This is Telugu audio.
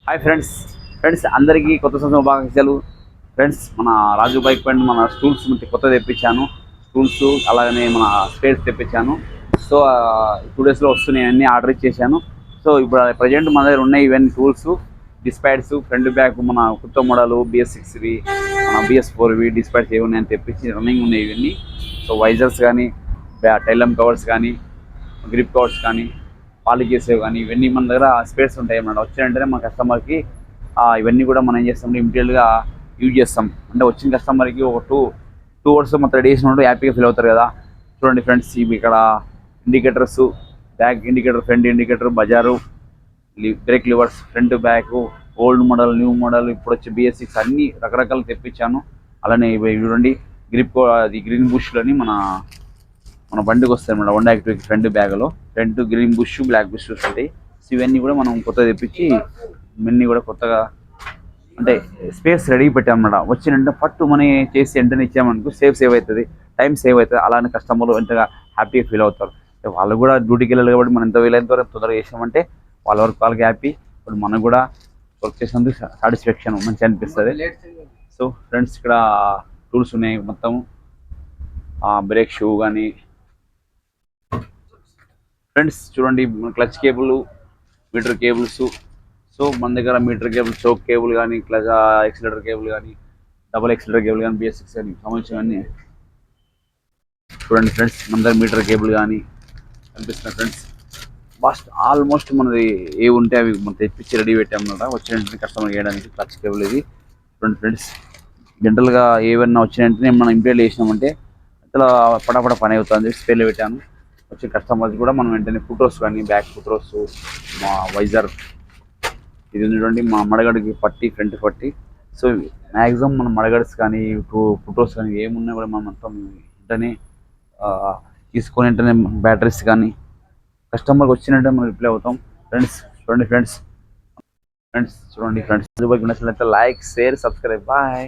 హాయ్ ఫ్రెండ్స్ అందరికీ కొత్త సంవత్సరం శుభాకాంక్షలు. ఫ్రెండ్స్ మన రాజు బైక్ పాయింట్ మన స్టూల్స్ కొత్త తెప్పించాను. స్టూల్స్ అలాగనే మన స్పేర్స్ తెప్పించాను. సో 2 డేస్లో వస్తున్నాయి, అన్నీ ఆర్డర్ ఇచ్చేసాను. సో ఇప్పుడు ప్రజెంట్ మన దగ్గర ఉన్నాయి ఇవన్నీ టూల్స్, డిస్పాడ్స్, ఫ్రంట్ బ్యాక్ మన కొత్త మోడల్ BS6వి, మన BS4వి డిస్పాడ్స్ ఏమి ఉన్నాయని తెప్పించి రన్నింగ్ ఉన్నాయి ఇవన్నీ. సో వైజర్స్ కానీ, టైలమ్ కవర్స్ కానీ, గ్రిప్ కవర్స్ కానీ, పాలికేసేవ్ కానీ ఇవన్నీ మన దగ్గర స్పేర్స్ ఉంటాయి అన్నమాట. వచ్చినంటేనే మన కస్టమర్కి ఇవన్నీ కూడా మనం ఏం చేస్తామంటే ఇమీడియట్గా యూజ్ చేస్తాం. అంటే వచ్చిన కస్టమర్కి ఒక టూ అవర్స్ మొత్తం రెడీ చేసినప్పుడు హ్యాపీగా ఫీల్ అవుతారు కదా. చూడండి ఫ్రెండ్స్, ఇవి ఇక్కడ indicators, back indicator, front indicator, buzzer, brake levers, front back, old model, new model, ఇప్పుడు వచ్చి BS6 అన్ని రకరకాలు తెప్పించాను. అలానే ఇవి చూడండి గ్రిప్, అది గ్రీన్ బుష్లని మన బండికి వస్తాయి అన్నమాట. హోండా యాక్టివ్ ఫ్రంట్ బ్యాగ్లో front green bush, black bush ఉంటాయి. సో ఇవన్నీ కూడా మనం కొత్తగా తెప్పించి ఇవన్నీ కూడా కొత్తగా అంటే స్పేస్ రెడీ పెట్టామన్నమాట. వచ్చినంటే పట్టు మనీ చేసి వెంటనే ఇచ్చామనుకో సేవ్ అవుతుంది, టైం సేవ్ అవుతుంది. అలానే కస్టమర్లు ఎంతగా హ్యాపీగా ఫీల్ అవుతారు. వాళ్ళు కూడా డ్యూటీకి వెళ్ళాలి కాబట్టి మనం ఎంత వీలైనంత వరకు తొందరగా చేసామంటే వాళ్ళ వరకు వాళ్ళకి హ్యాపీ, ఇప్పుడు మనకు కూడా వర్క్ చేసినందుకు సాటిస్ఫాక్షన్ మంచిగా అనిపిస్తుంది. సో ఫ్రెండ్స్ ఇక్కడ టూల్స్ ఉన్నాయి మొత్తం, బ్రేక్ షూ కానీ. ఫ్రెండ్స్ చూడండి clutch cable, meter cables. So మన దగ్గర మీటర్ కేబుల్, చోక్ కేబుల్ కానీ, క్లచ్ ఎక్సిలేటర్ కేబుల్ కానీ, డబల్ ఎక్సిలేటర్ కేబుల్ కానీ, BS6 కానీ సంబంధించినవన్నీ చూడండి ఫ్రెండ్స్. మన దగ్గర మీటర్ కేబుల్ కానీ కనిపిస్తున్నాయి ఫ్రెండ్స్. ఆల్మోస్ట్ మనది ఏ ఉంటే అవి మనం తెప్పించి రెడీ పెట్టామన్నమాట. వచ్చిన కస్టమర్ చేయడానికి క్లచ్ కేబుల్ ఇది. చూడండి ఫ్రెండ్స్, జనరల్గా ఏవన్నా వచ్చిన వెంటనే మనం ఇంప్లీట్ చేసినామంటే అట్లా పడపడ పని అవుతుంది. స్పేర్లో పెట్టాను. వచ్చే కస్టమర్స్ కూడా మనం వెంటనే ఫుట్రోస్ కానీ, బ్యాక్ ఫుట్రోస్, మా వైజర్, ఇది చూడండి మా మడగడికి పట్టి, ఫ్రంట్ పట్టి. సో మ్యాక్సిమం మన మడగడ్స్ కానీ, ఫుట్రోస్ కానీ ఏమున్నా కూడా మనం మొత్తం వెంటనే తీసుకొని వెంటనే బ్యాటరీస్ కానీ కస్టమర్కి వచ్చినట్టే మనం రిప్లై అవుతాం. ఫ్రెండ్స్ చూడండి friends, like, share, subscribe. Bye.